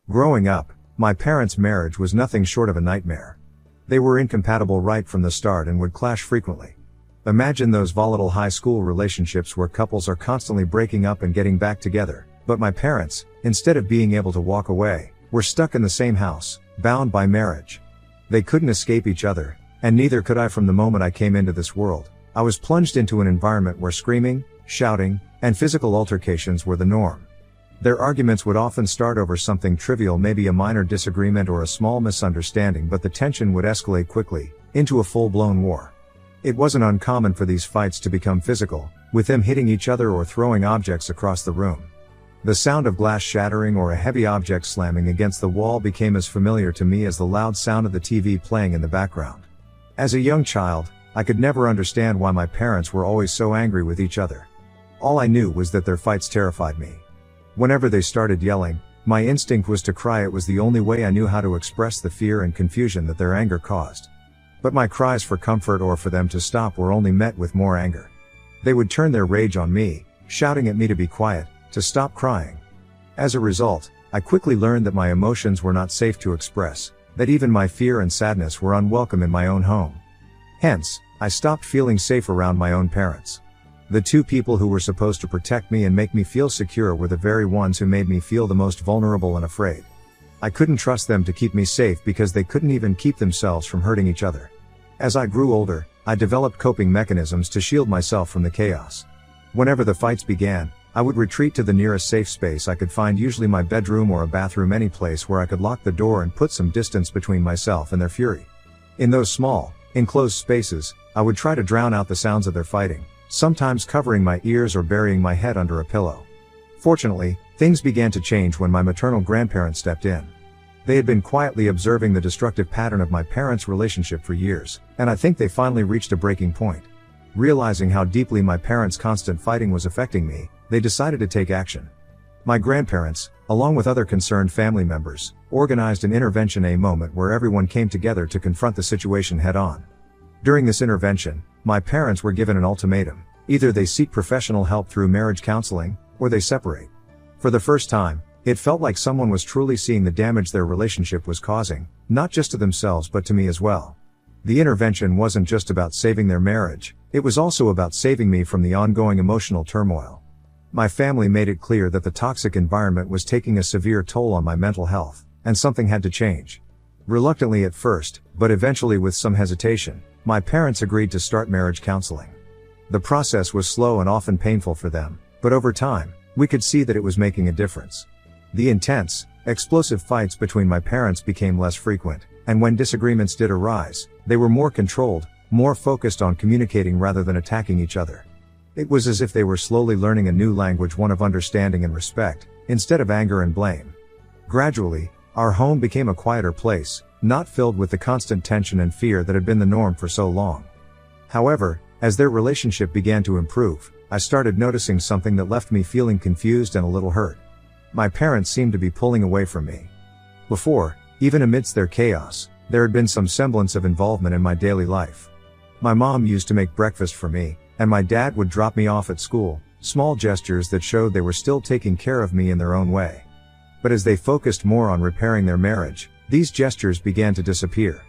Growing up, my parents' marriage was nothing short of a nightmare. They were incompatible right from the start and would clash frequently. Imagine those volatile high school relationships where couples are constantly breaking up and getting back together, but my parents, instead of being able to walk away, were stuck in the same house, bound by marriage. They couldn't escape each other, and neither could I. From the moment I came into this world, I was plunged into an environment where screaming, shouting, and physical altercations were the norm. Their arguments would often start over something trivial, maybe a minor disagreement or a small misunderstanding, but the tension would escalate quickly, into a full-blown war. It wasn't uncommon for these fights to become physical, with them hitting each other or throwing objects across the room. The sound of glass shattering or a heavy object slamming against the wall became as familiar to me as the loud sound of the TV playing in the background. As a young child, I could never understand why my parents were always so angry with each other. All I knew was that their fights terrified me. Whenever they started yelling, my instinct was to cry. It was the only way I knew how to express the fear and confusion that their anger caused. But my cries for comfort or for them to stop were only met with more anger. They would turn their rage on me, shouting at me to be quiet, to stop crying. As a result, I quickly learned that my emotions were not safe to express, that even my fear and sadness were unwelcome in my own home. Hence, I stopped feeling safe around my own parents. The two people who were supposed to protect me and make me feel secure were the very ones who made me feel the most vulnerable and afraid. I couldn't trust them to keep me safe because they couldn't even keep themselves from hurting each other. As I grew older, I developed coping mechanisms to shield myself from the chaos. Whenever the fights began, I would retreat to the nearest safe space I could find, usually my bedroom or a bathroom, any place where I could lock the door and put some distance between myself and their fury. In those small, enclosed spaces, I would try to drown out the sounds of their fighting, sometimes covering my ears or burying my head under a pillow. Fortunately, things began to change when my maternal grandparents stepped in. They had been quietly observing the destructive pattern of my parents' relationship for years, and I think they finally reached a breaking point. Realizing how deeply my parents' constant fighting was affecting me, they decided to take action. My grandparents, along with other concerned family members, organized an intervention, a moment where everyone came together to confront the situation head-on. During this intervention, my parents were given an ultimatum: either they seek professional help through marriage counseling, or they separate. For the first time, it felt like someone was truly seeing the damage their relationship was causing, not just to themselves but to me as well. The intervention wasn't just about saving their marriage, it was also about saving me from the ongoing emotional turmoil. My family made it clear that the toxic environment was taking a severe toll on my mental health, and something had to change. Reluctantly at first, but eventually with some hesitation, my parents agreed to start marriage counseling. The process was slow and often painful for them, but over time, we could see that it was making a difference. The intense, explosive fights between my parents became less frequent, and when disagreements did arise, they were more controlled, more focused on communicating rather than attacking each other. It was as if they were slowly learning a new language, one of understanding and respect, instead of anger and blame. Gradually, our home became a quieter place, not filled with the constant tension and fear that had been the norm for so long. However, as their relationship began to improve, I started noticing something that left me feeling confused and a little hurt. My parents seemed to be pulling away from me. Before, even amidst their chaos, there had been some semblance of involvement in my daily life. My mom used to make breakfast for me, and my dad would drop me off at school, small gestures that showed they were still taking care of me in their own way. But as they focused more on repairing their marriage, these gestures began to disappear.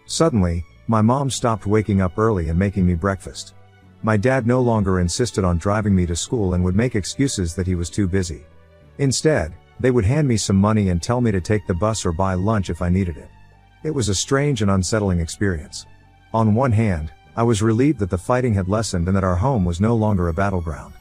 Suddenly, my mom stopped waking up early and making me breakfast. My dad no longer insisted on driving me to school and would make excuses that he was too busy. Instead, they would hand me some money and tell me to take the bus or buy lunch if I needed it. It was a strange and unsettling experience. On one hand, I was relieved that the fighting had lessened and that our home was no longer a battleground.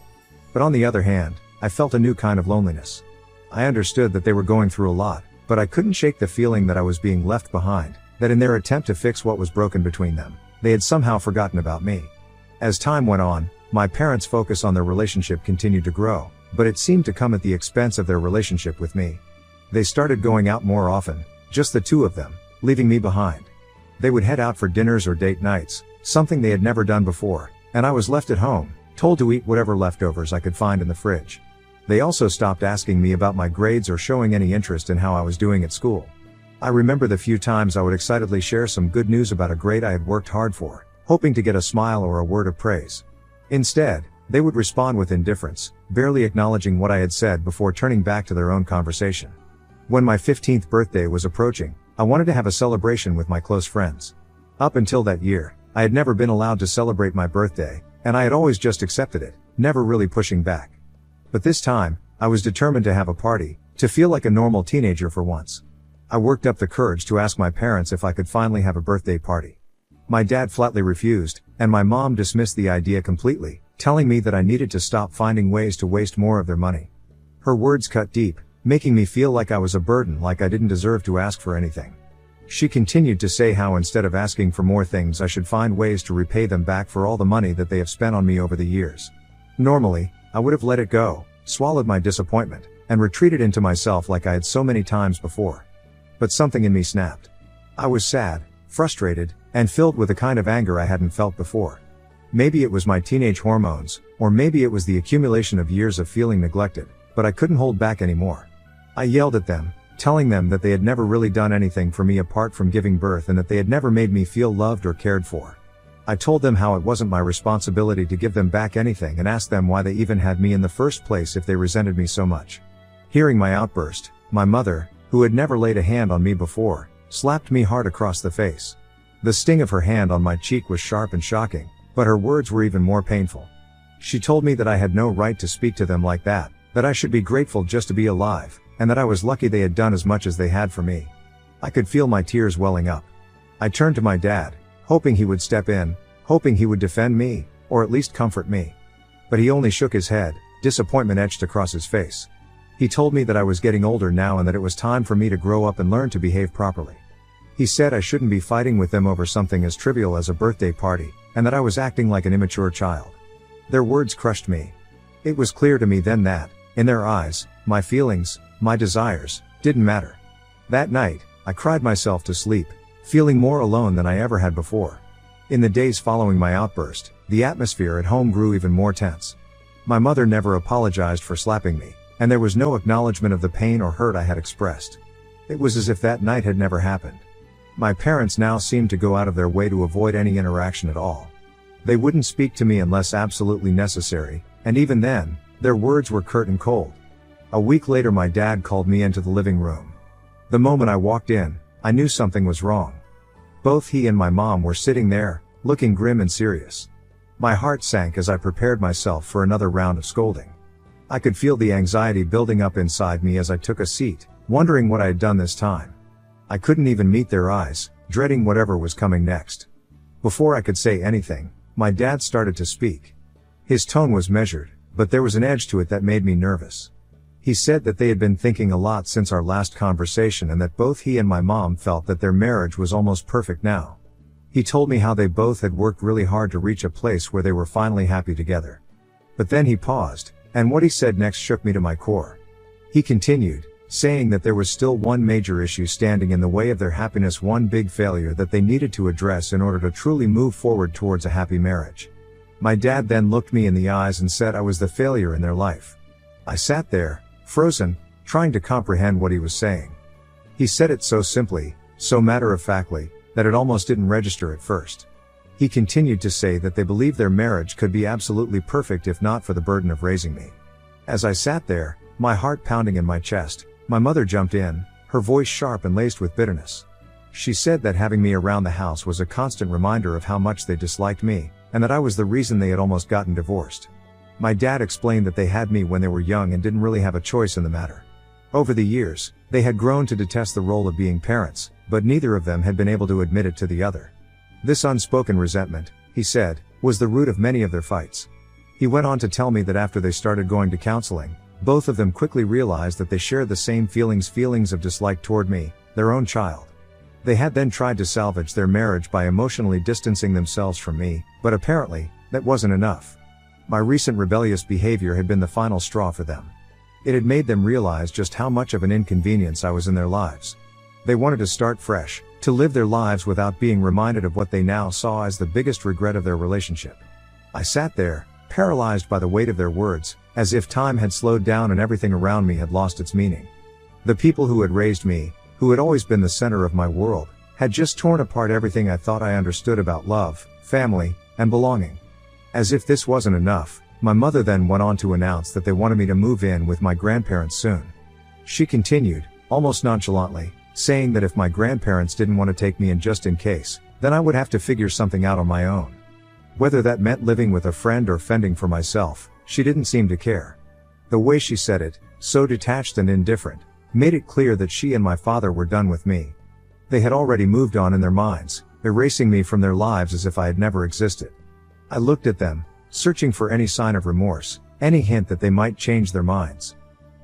But on the other hand, I felt a new kind of loneliness. I understood that they were going through a lot, but I couldn't shake the feeling that I was being left behind, that in their attempt to fix what was broken between them, they had somehow forgotten about me. As time went on, my parents' focus on their relationship continued to grow, but it seemed to come at the expense of their relationship with me. They started going out more often, just the two of them, leaving me behind. They would head out for dinners or date nights, something they had never done before, and I was left at home, told to eat whatever leftovers I could find in the fridge. They also stopped asking me about my grades or showing any interest in how I was doing at school. I remember the few times I would excitedly share some good news about a grade I had worked hard for, hoping to get a smile or a word of praise. Instead, they would respond with indifference, barely acknowledging what I had said before turning back to their own conversation. When my 15th birthday was approaching, I wanted to have a celebration with my close friends. Up until that year, I had never been allowed to celebrate my birthday, and I had always just accepted it, never really pushing back. But this time, I was determined to have a party, to feel like a normal teenager for once. I worked up the courage to ask my parents if I could finally have a birthday party. My dad flatly refused, and my mom dismissed the idea completely, telling me that I needed to stop finding ways to waste more of their money. Her words cut deep, making me feel like I was a burden, like I didn't deserve to ask for anything. She continued to say how instead of asking for more things I should find ways to repay them back for all the money that they have spent on me over the years. Normally, I would have let it go, swallowed my disappointment, and retreated into myself like I had so many times before. But something in me snapped. I was sad, frustrated, and filled with a kind of anger I hadn't felt before. Maybe it was my teenage hormones, or maybe it was the accumulation of years of feeling neglected, but I couldn't hold back anymore. I yelled at them, telling them that they had never really done anything for me apart from giving birth and that they had never made me feel loved or cared for. I told them how it wasn't my responsibility to give them back anything and asked them why they even had me in the first place if they resented me so much. Hearing my outburst, my mother, who had never laid a hand on me before, slapped me hard across the face. The sting of her hand on my cheek was sharp and shocking, but her words were even more painful. She told me that I had no right to speak to them like that I should be grateful just to be alive, and that I was lucky they had done as much as they had for me. I could feel my tears welling up. I turned to my dad, hoping he would step in, hoping he would defend me, or at least comfort me. But he only shook his head, disappointment etched across his face. He told me that I was getting older now and that it was time for me to grow up and learn to behave properly. He said I shouldn't be fighting with them over something as trivial as a birthday party, and that I was acting like an immature child. Their words crushed me. It was clear to me then that, in their eyes, my feelings, my desires, didn't matter. That night, I cried myself to sleep, feeling more alone than I ever had before. In the days following my outburst, the atmosphere at home grew even more tense. My mother never apologized for slapping me, and there was no acknowledgement of the pain or hurt I had expressed. It was as if that night had never happened. My parents now seemed to go out of their way to avoid any interaction at all. They wouldn't speak to me unless absolutely necessary, and even then, their words were curt and cold. A week later my dad called me into the living room. The moment I walked in, I knew something was wrong. Both he and my mom were sitting there, looking grim and serious. My heart sank as I prepared myself for another round of scolding. I could feel the anxiety building up inside me as I took a seat, wondering what I had done this time. I couldn't even meet their eyes, dreading whatever was coming next. Before I could say anything, my dad started to speak. His tone was measured, but there was an edge to it that made me nervous. He said that they had been thinking a lot since our last conversation and that both he and my mom felt that their marriage was almost perfect now. He told me how they both had worked really hard to reach a place where they were finally happy together. But then he paused, and what he said next shook me to my core. He continued, saying that there was still one major issue standing in the way of their happiness, one big failure that they needed to address in order to truly move forward towards a happy marriage. My dad then looked me in the eyes and said I was the failure in their life. I sat there, frozen, trying to comprehend what he was saying. He said it so simply, so matter-of-factly, that it almost didn't register at first. He continued to say that they believed their marriage could be absolutely perfect if not for the burden of raising me. As I sat there, my heart pounding in my chest, my mother jumped in, her voice sharp and laced with bitterness. She said that having me around the house was a constant reminder of how much they disliked me, and that I was the reason they had almost gotten divorced. My dad explained that they had me when they were young and didn't really have a choice in the matter. Over the years, they had grown to detest the role of being parents, but neither of them had been able to admit it to the other. This unspoken resentment, he said, was the root of many of their fights. He went on to tell me that after they started going to counseling, both of them quickly realized that they shared the same feelings of dislike toward me, their own child. They had then tried to salvage their marriage by emotionally distancing themselves from me, but apparently, that wasn't enough. My recent rebellious behavior had been the final straw for them. It had made them realize just how much of an inconvenience I was in their lives. They wanted to start fresh, to live their lives without being reminded of what they now saw as the biggest regret of their relationship. I sat there, paralyzed by the weight of their words, as if time had slowed down and everything around me had lost its meaning. The people who had raised me, who had always been the center of my world, had just torn apart everything I thought I understood about love, family, and belonging. As if this wasn't enough, my mother then went on to announce that they wanted me to move in with my grandparents soon. She continued, almost nonchalantly, saying that if my grandparents didn't want to take me in just in case, then I would have to figure something out on my own. Whether that meant living with a friend or fending for myself, she didn't seem to care. The way she said it, so detached and indifferent, made it clear that she and my father were done with me. They had already moved on in their minds, erasing me from their lives as if I had never existed. I looked at them, searching for any sign of remorse, any hint that they might change their minds.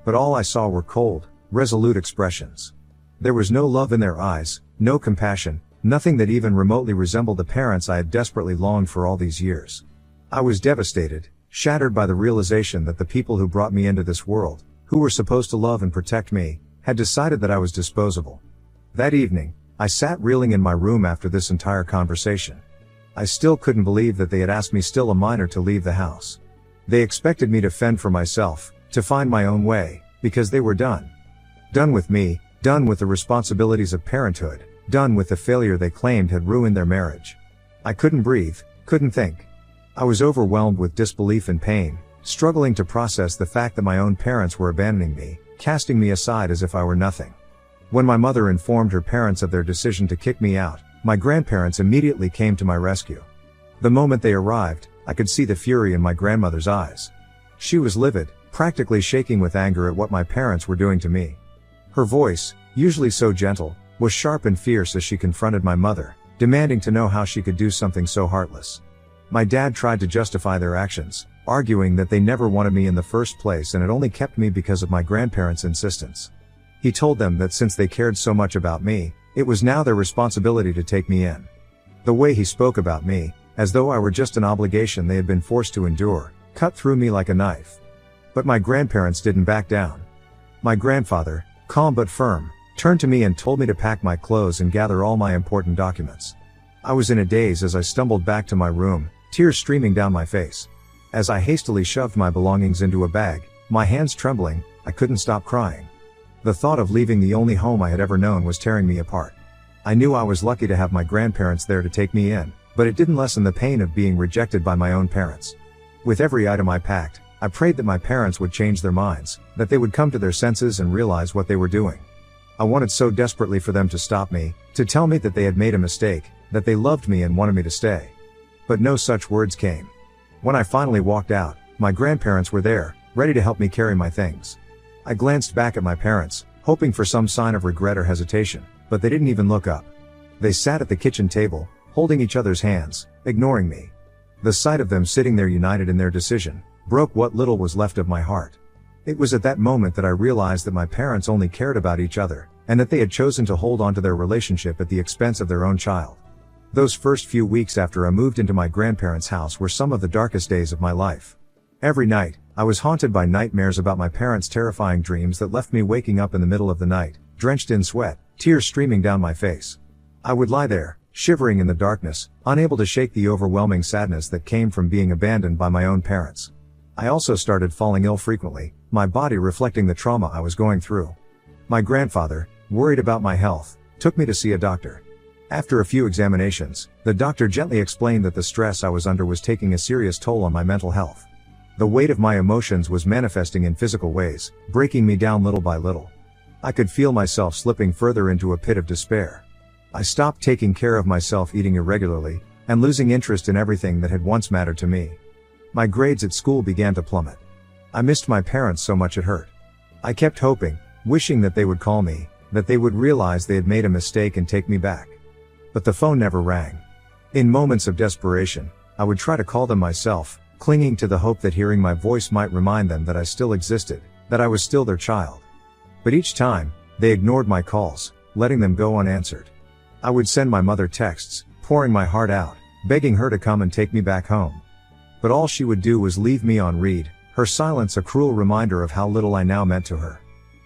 But all I saw were cold, resolute expressions. There was no love in their eyes, no compassion, nothing that even remotely resembled the parents I had desperately longed for all these years. I was devastated, shattered by the realization that the people who brought me into this world, who were supposed to love and protect me, had decided that I was disposable. That evening, I sat reeling in my room after this entire conversation. I still couldn't believe that they had asked me, still a minor, to leave the house. They expected me to fend for myself, to find my own way, because they were done. Done with me, done with the responsibilities of parenthood, done with the failure they claimed had ruined their marriage. I couldn't breathe, couldn't think. I was overwhelmed with disbelief and pain, struggling to process the fact that my own parents were abandoning me, casting me aside as if I were nothing. When my mother informed her parents of their decision to kick me out, my grandparents immediately came to my rescue. The moment they arrived, I could see the fury in my grandmother's eyes. She was livid, practically shaking with anger at what my parents were doing to me. Her voice, usually so gentle, was sharp and fierce as she confronted my mother, demanding to know how she could do something so heartless. My dad tried to justify their actions, arguing that they never wanted me in the first place and had only kept me because of my grandparents' insistence. He told them that since they cared so much about me, it was now their responsibility to take me in. The way he spoke about me, as though I were just an obligation they had been forced to endure, cut through me like a knife. But my grandparents didn't back down. My grandfather, calm but firm, turned to me and told me to pack my clothes and gather all my important documents. I was in a daze as I stumbled back to my room, tears streaming down my face. As I hastily shoved my belongings into a bag, my hands trembling, I couldn't stop crying. The thought of leaving the only home I had ever known was tearing me apart. I knew I was lucky to have my grandparents there to take me in, but it didn't lessen the pain of being rejected by my own parents. With every item I packed, I prayed that my parents would change their minds, that they would come to their senses and realize what they were doing. I wanted so desperately for them to stop me, to tell me that they had made a mistake, that they loved me and wanted me to stay. But no such words came. When I finally walked out, my grandparents were there, ready to help me carry my things. I glanced back at my parents, hoping for some sign of regret or hesitation, but they didn't even look up. They sat at the kitchen table, holding each other's hands, ignoring me. The sight of them sitting there united in their decision, broke what little was left of my heart. It was at that moment that I realized that my parents only cared about each other, and that they had chosen to hold on to their relationship at the expense of their own child. Those first few weeks after I moved into my grandparents' house were some of the darkest days of my life. Every night, I was haunted by nightmares about my parents' terrifying dreams that left me waking up in the middle of the night, drenched in sweat, tears streaming down my face. I would lie there, shivering in the darkness, unable to shake the overwhelming sadness that came from being abandoned by my own parents. I also started falling ill frequently, my body reflecting the trauma I was going through. My grandfather, worried about my health, took me to see a doctor. After a few examinations, the doctor gently explained that the stress I was under was taking a serious toll on my mental health. The weight of my emotions was manifesting in physical ways, breaking me down little by little. I could feel myself slipping further into a pit of despair. I stopped taking care of myself, eating irregularly, and losing interest in everything that had once mattered to me. My grades at school began to plummet. I missed my parents so much it hurt. I kept hoping, wishing that they would call me, that they would realize they had made a mistake and take me back. But the phone never rang. In moments of desperation, I would try to call them myself, clinging to the hope that hearing my voice might remind them that I still existed, that I was still their child. But each time, they ignored my calls, letting them go unanswered. I would send my mother texts, pouring my heart out, begging her to come and take me back home. But all she would do was leave me on read, her silence a cruel reminder of how little I now meant to her.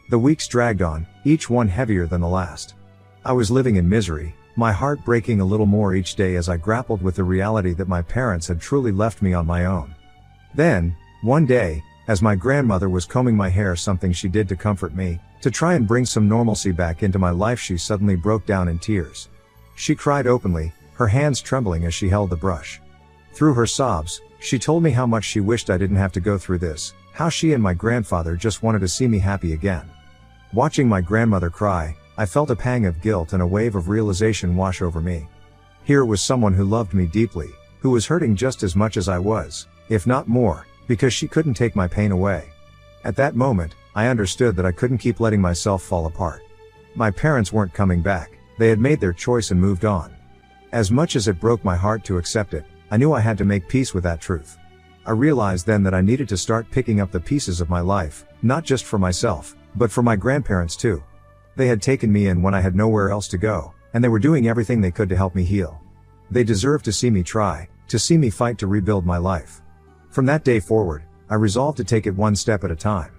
The weeks dragged on, each one heavier than the last. I was living in misery, my heart breaking a little more each day as I grappled with the reality that my parents had truly left me on my own. Then, one day, as my grandmother was combing my hair, something she did to comfort me, to try and bring some normalcy back into my life, she suddenly broke down in tears. She cried openly, her hands trembling as she held the brush. Through her sobs, she told me how much she wished I didn't have to go through this, how she and my grandfather just wanted to see me happy again. Watching my grandmother cry, I felt a pang of guilt and a wave of realization wash over me. Here was someone who loved me deeply, who was hurting just as much as I was, if not more, because she couldn't take my pain away. At that moment, I understood that I couldn't keep letting myself fall apart. My parents weren't coming back, they had made their choice and moved on. As much as it broke my heart to accept it, I knew I had to make peace with that truth. I realized then that I needed to start picking up the pieces of my life, not just for myself, but for my grandparents too. They had taken me in when I had nowhere else to go, and they were doing everything they could to help me heal. They deserved to see me try, to see me fight to rebuild my life. From that day forward, I resolved to take it one step at a time.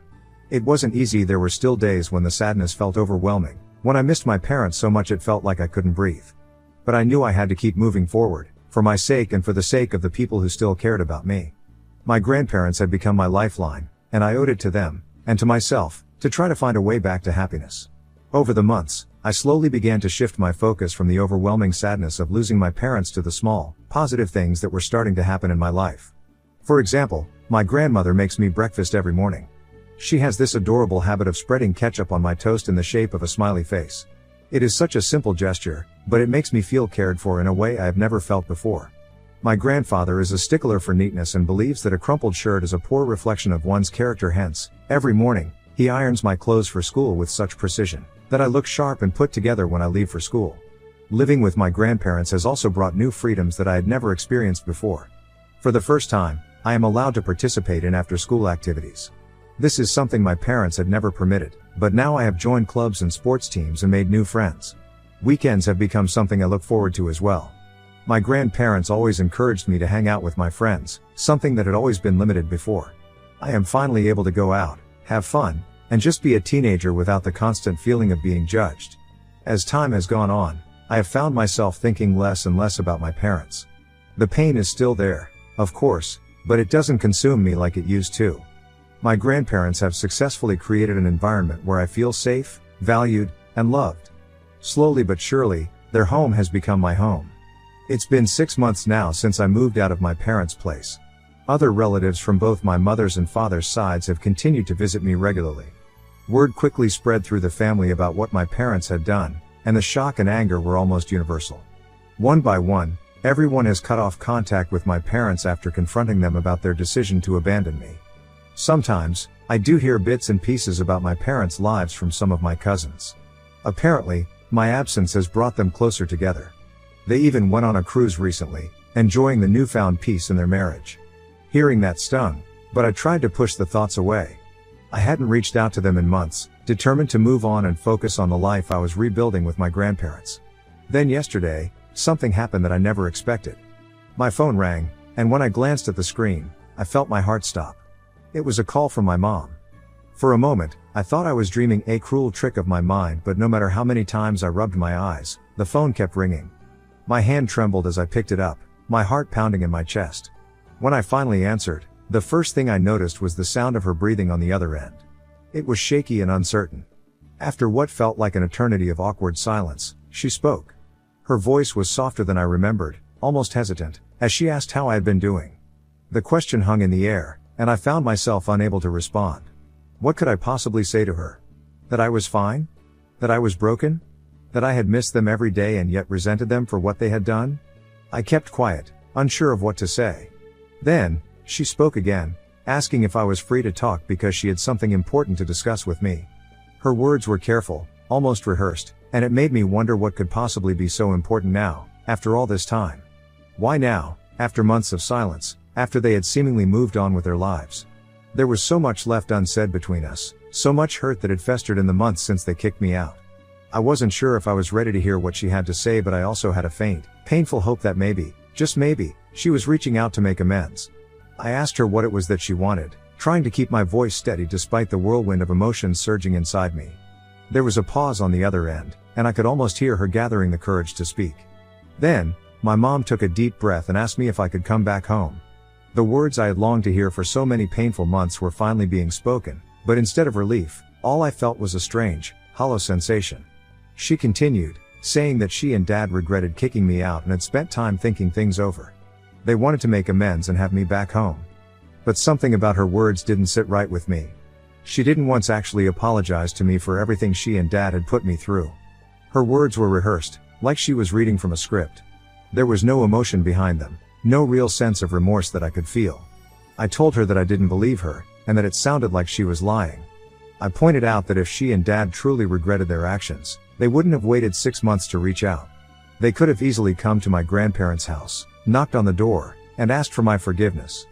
It wasn't easy. There were still days when the sadness felt overwhelming, when I missed my parents so much it felt like I couldn't breathe. But I knew I had to keep moving forward, for my sake and for the sake of the people who still cared about me. My grandparents had become my lifeline, and I owed it to them, and to myself, to try to find a way back to happiness. Over the months, I slowly began to shift my focus from the overwhelming sadness of losing my parents to the small, positive things that were starting to happen in my life. For example, my grandmother makes me breakfast every morning. She has this adorable habit of spreading ketchup on my toast in the shape of a smiley face. It is such a simple gesture, but it makes me feel cared for in a way I have never felt before. My grandfather is a stickler for neatness and believes that a crumpled shirt is a poor reflection of one's character. Hence, every morning, he irons my clothes for school with such precision that I look sharp and put together when I leave for school. Living with my grandparents has also brought new freedoms that I had never experienced before. For the first time, I am allowed to participate in after-school activities. This is something my parents had never permitted, but now I have joined clubs and sports teams and made new friends. Weekends have become something I look forward to as well. My grandparents always encouraged me to hang out with my friends, something that had always been limited before. I am finally able to go out, have fun, and just be a teenager without the constant feeling of being judged. As time has gone on, I have found myself thinking less and less about my parents. The pain is still there, of course, but it doesn't consume me like it used to. My grandparents have successfully created an environment where I feel safe, valued, and loved. Slowly but surely, their home has become my home. It's been 6 months now since I moved out of my parents' place. Other relatives from both my mother's and father's sides have continued to visit me regularly. Word quickly spread through the family about what my parents had done, and the shock and anger were almost universal. One by one, everyone has cut off contact with my parents after confronting them about their decision to abandon me. Sometimes, I do hear bits and pieces about my parents' lives from some of my cousins. Apparently, my absence has brought them closer together. They even went on a cruise recently, enjoying the newfound peace in their marriage. Hearing that stung, but I tried to push the thoughts away. I hadn't reached out to them in months, determined to move on and focus on the life I was rebuilding with my grandparents. Then yesterday, something happened that I never expected. My phone rang, and when I glanced at the screen, I felt my heart stop. It was a call from my mom. For a moment, I thought I was dreaming, a cruel trick of my mind, but no matter how many times I rubbed my eyes, the phone kept ringing. My hand trembled as I picked it up, my heart pounding in my chest. When I finally answered, the first thing I noticed was the sound of her breathing on the other end. It was shaky and uncertain. After what felt like an eternity of awkward silence, she spoke. Her voice was softer than I remembered, almost hesitant, as she asked how I had been doing. The question hung in the air, and I found myself unable to respond. What could I possibly say to her? That I was fine? That I was broken? That I had missed them every day and yet resented them for what they had done? I kept quiet, unsure of what to say. Then, she spoke again, asking if I was free to talk because she had something important to discuss with me. Her words were careful, almost rehearsed, and it made me wonder what could possibly be so important now, after all this time. Why now, after months of silence, after they had seemingly moved on with their lives? There was so much left unsaid between us, so much hurt that had festered in the months since they kicked me out. I wasn't sure if I was ready to hear what she had to say, but I also had a faint, painful hope that maybe, just maybe, she was reaching out to make amends. I asked her what it was that she wanted, trying to keep my voice steady despite the whirlwind of emotions surging inside me. There was a pause on the other end, and I could almost hear her gathering the courage to speak. Then, my mom took a deep breath and asked me if I could come back home. The words I had longed to hear for so many painful months were finally being spoken, but instead of relief, all I felt was a strange, hollow sensation. She continued, saying that she and Dad regretted kicking me out and had spent time thinking things over. They wanted to make amends and have me back home. But something about her words didn't sit right with me. She didn't once actually apologize to me for everything she and Dad had put me through. Her words were rehearsed, like she was reading from a script. There was no emotion behind them, no real sense of remorse that I could feel. I told her that I didn't believe her, and that it sounded like she was lying. I pointed out that if she and Dad truly regretted their actions, they wouldn't have waited 6 months to reach out. They could have easily come to my grandparents' house, knocked on the door, and asked for my forgiveness.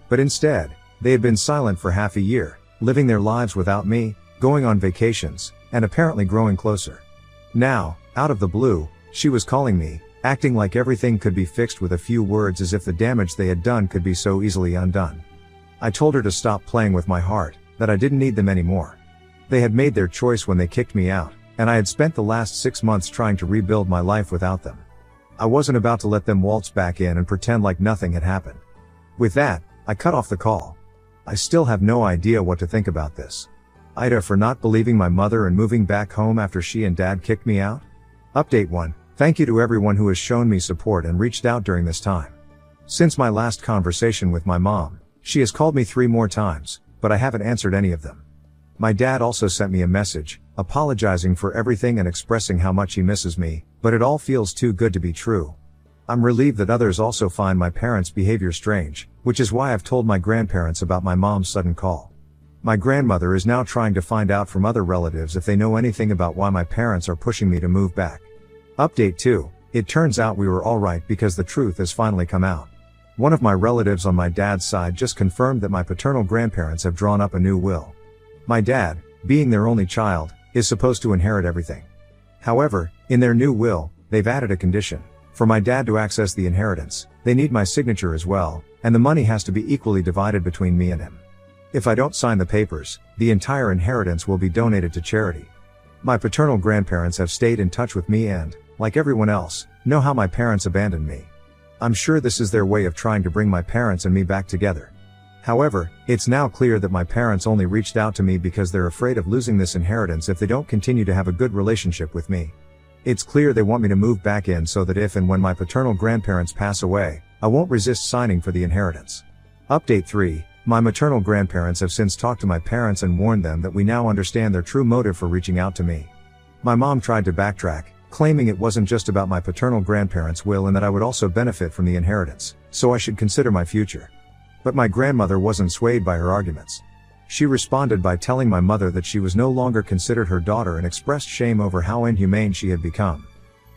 But instead, they had been silent for half a year, living their lives without me, going on vacations, and apparently growing closer. Now, out of the blue, she was calling me, acting like everything could be fixed with a few words, as if the damage they had done could be so easily undone. I told her to stop playing with my heart, that I didn't need them anymore. They had made their choice when they kicked me out, and I had spent the last 6 months trying to rebuild my life without them. I wasn't about to let them waltz back in and pretend like nothing had happened. With that, I cut off the call. I still have no idea what to think about this. Ida for not believing my mother and moving back home after she and Dad kicked me out? Update 1. Thank you to everyone who has shown me support and reached out during this time. Since my last conversation with my mom, she has called me 3 more times, but I haven't answered any of them. My dad also sent me a message, apologizing for everything and expressing how much he misses me, but it all feels too good to be true. I'm relieved that others also find my parents' behavior strange, which is why I've told my grandparents about my mom's sudden call. My grandmother is now trying to find out from other relatives if they know anything about why my parents are pushing me to move back. Update 2. It turns out we were all right because the truth has finally come out. One of my relatives on my dad's side just confirmed that my paternal grandparents have drawn up a new will. My dad, being their only child, is supposed to inherit everything. However, in their new will, they've added a condition. For my dad to access the inheritance, they need my signature as well, and the money has to be equally divided between me and him. If I don't sign the papers, the entire inheritance will be donated to charity. My paternal grandparents have stayed in touch with me and, like everyone else, know how my parents abandoned me. I'm sure this is their way of trying to bring my parents and me back together. However, it's now clear that my parents only reached out to me because they're afraid of losing this inheritance if they don't continue to have a good relationship with me. It's clear they want me to move back in so that if and when my paternal grandparents pass away, I won't resist signing for the inheritance. Update 3. My maternal grandparents have since talked to my parents and warned them that we now understand their true motive for reaching out to me. My mom tried to backtrack, claiming it wasn't just about my paternal grandparents' will and that I would also benefit from the inheritance, so I should consider my future. But my grandmother wasn't swayed by her arguments. She responded by telling my mother that she was no longer considered her daughter and expressed shame over how inhumane she had become.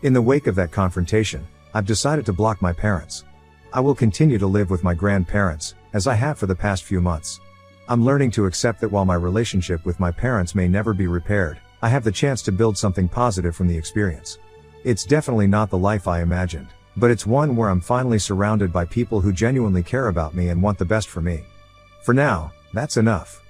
In the wake of that confrontation, I've decided to block my parents. I will continue to live with my grandparents, as I have for the past few months. I'm learning to accept that while my relationship with my parents may never be repaired, I have the chance to build something positive from the experience. It's definitely not the life I imagined, but it's one where I'm finally surrounded by people who genuinely care about me and want the best for me. For now, that's enough.